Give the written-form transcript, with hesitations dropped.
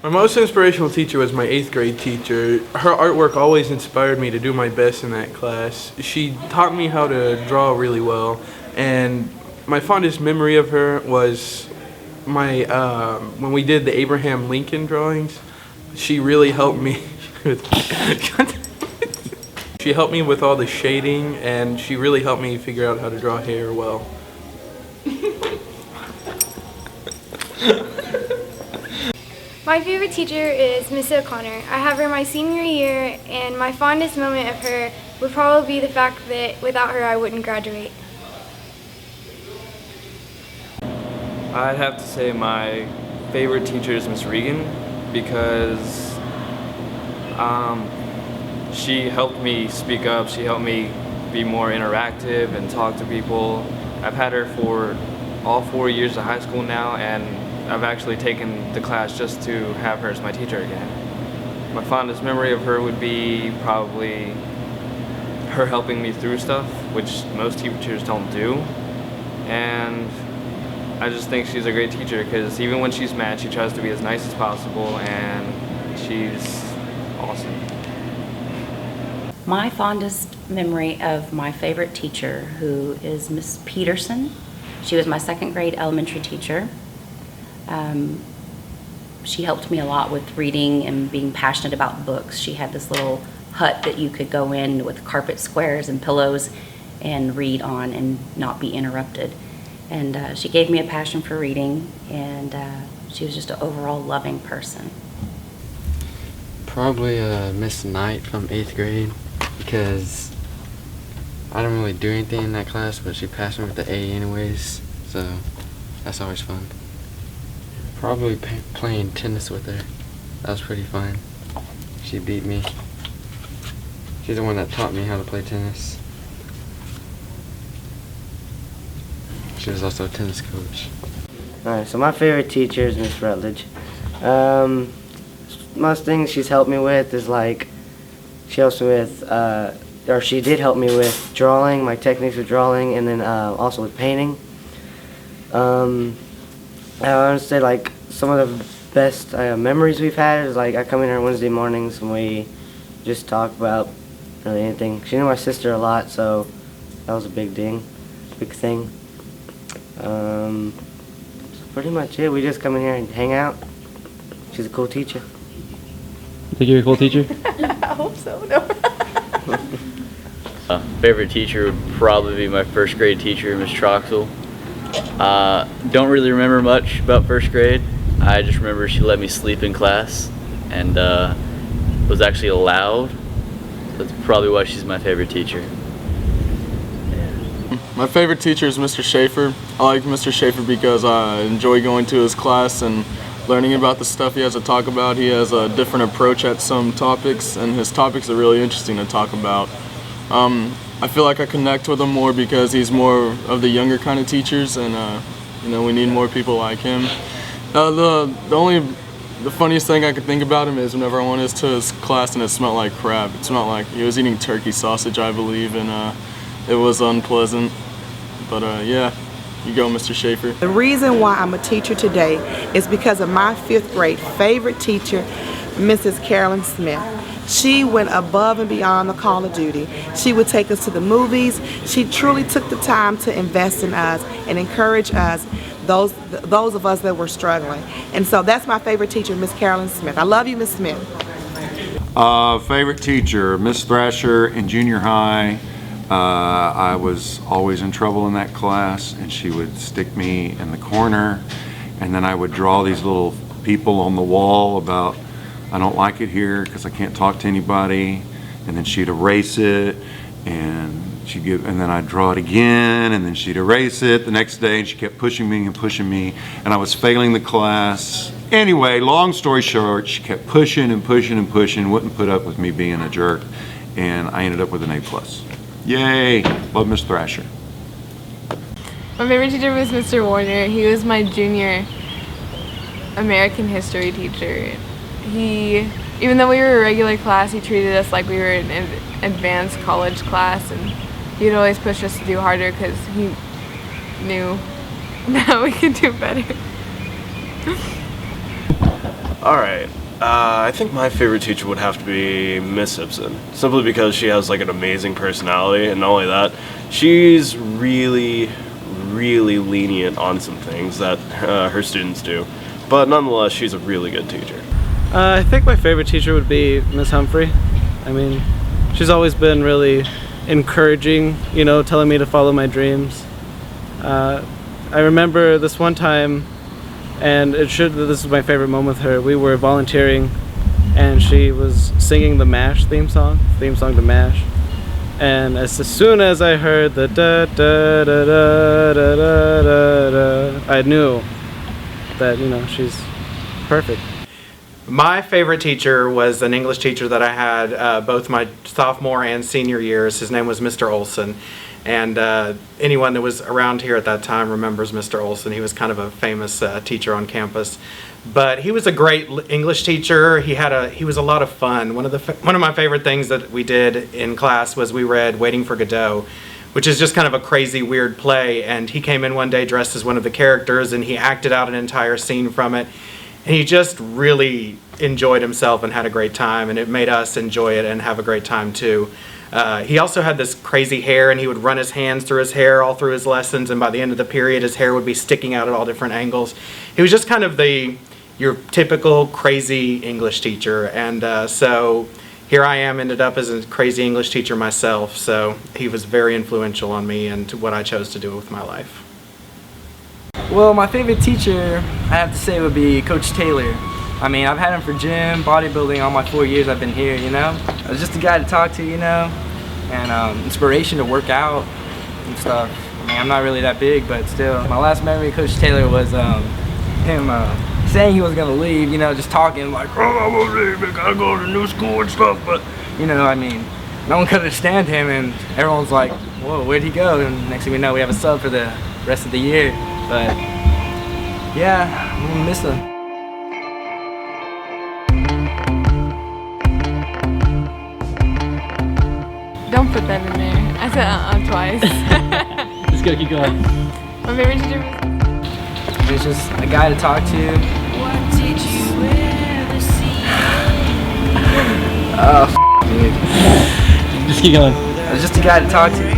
My most inspirational teacher was my 8th grade teacher. Her artwork always inspired me to do my best in that class. She taught me how to draw really well, and my fondest memory of her was my when we did the Abraham Lincoln drawings. She really helped me with she helped me with all the shading, and she really helped me figure out how to draw hair well. My favorite teacher is Miss O'Connor. I have her my senior year, and my fondest moment of her would probably be the fact that without her I wouldn't graduate. I'd have to say my favorite teacher is Miss Regan because she helped me speak up, she helped me be more interactive and talk to people. I've had her for all 4 years of high school now, and I've actually taken the class just to have her as my teacher again. My fondest memory of her would be probably her helping me through stuff, which most teachers don't do. And I just think she's a great teacher because even when she's mad, she tries to be as nice as possible, and she's awesome. My fondest memory of my favorite teacher, who is Miss Peterson. She was my 2nd grade elementary teacher. She helped me a lot with reading and being passionate about books. She had this little hut that you could go in with carpet squares and pillows and read on and not be interrupted. And she gave me a passion for reading, and she was just an overall loving person. Probably Miss Knight from 8th grade because I don't really do anything in that class, but she passed me with the A anyways, so that's always fun. Probably playing tennis with her. That was pretty fun. She beat me. She's the one that taught me how to play tennis. She was also a tennis coach. Alright, so my favorite teacher is Miss Rutledge. Most things she's helped me with is like, she helps me with, or she did help me with drawing, my techniques of drawing, and then also with painting. I would say like some of the best memories we've had is like I come in here Wednesday mornings and we just talk about really anything. She knew my sister a lot, so that was a big thing. So pretty much it. We just come in here and hang out. She's a cool teacher. You think you're a cool teacher? I hope so. No. Favorite teacher would probably be my 1st grade teacher, Miss Troxel. Don't really remember much about 1st grade. I just remember she let me sleep in class and was actually allowed. That's probably why she's my favorite teacher. My favorite teacher is Mr. Schaefer. I like Mr. Schaefer because I enjoy going to his class and learning about the stuff he has to talk about. He has a different approach at some topics, and his topics are really interesting to talk about. I feel like I connect with him more because he's more of the younger kind of teachers, and we need more people like him. The funniest thing I could think about him is whenever I went to his class and it smelled like crap. It smelled like he was eating turkey sausage, I believe, and it was unpleasant. But yeah, you go, Mr. Schaefer. The reason why I'm a teacher today is because of my 5th grade favorite teacher, Mrs. Carolyn Smith. She went above and beyond the call of duty. She would take us to the movies. She truly took the time to invest in us and encourage us, those of us that were struggling. And so that's my favorite teacher, Miss Carolyn Smith. I love you, Miss Smith. Favorite teacher, Miss Thrasher in junior high. I was always in trouble in that class, and she would stick me in the corner, and then I would draw these little people on the wall about I don't like it here because I can't talk to anybody, and then she'd erase it, and then I'd draw it again, and then she'd erase it the next day, and she kept pushing me, and I was failing the class. Anyway, long story short, she kept pushing and pushing and pushing, wouldn't put up with me being a jerk, and I ended up with an A+. Yay! Love Miss Thrasher. My favorite teacher was Mr. Warner. He was my junior American history teacher. Even though we were a regular class, he treated us like we were an advanced college class, and he'd always push us to do harder because he knew that we could do better. Alright, I think my favorite teacher would have to be Miss Ibsen, simply because she has like an amazing personality, and not only that, she's really lenient on some things that her students do. But nonetheless, she's a really good teacher. I think my favorite teacher would be Miss Humphrey. I mean, she's always been really encouraging, you know, telling me to follow my dreams. I remember this one time, and this is my favorite moment with her. We were volunteering, and she was singing the MASH theme song to MASH. And as soon as I heard the da da da da da da da, I knew that, you know, she's perfect. My favorite teacher was an English teacher that I had both my sophomore and senior years. His name was Mr. Olson. And anyone that was around here at that time remembers Mr. Olson. He was kind of a famous teacher on campus. But he was a great English teacher. He was a lot of fun. One of my favorite things that we did in class was we read Waiting for Godot, which is just kind of a crazy, weird play. And he came in one day dressed as one of the characters, and he acted out an entire scene from it. And he just really enjoyed himself and had a great time, and it made us enjoy it and have a great time too. He also had this crazy hair, and he would run his hands through his hair all through his lessons, and by the end of the period his hair would be sticking out at all different angles. He was just kind of your typical crazy English teacher, and so here I am, ended up as a crazy English teacher myself, so he was very influential on me and what I chose to do with my life. Well, my favorite teacher, I have to say, would be Coach Taylor. I mean, I've had him for gym, bodybuilding all my 4 years I've been here, you know? I was just a guy to talk to, you know? And inspiration to work out and stuff. I mean, I'm not really that big, but still. My last memory of Coach Taylor was him saying he was gonna leave, you know, just talking like, oh, I'm gonna leave, I gotta go to new school and stuff, but, you know, I mean, no one could understand him, and everyone's like, whoa, where'd he go? And next thing we know, we have a sub for the rest of the year. But yeah, I'm gonna miss him. Don't put that in there. I said twice. Just gotta keep going. My favorite teacher He's just a guy to talk to. What did you ever see? Oh, dude. Just keep going. I was just a guy to talk to.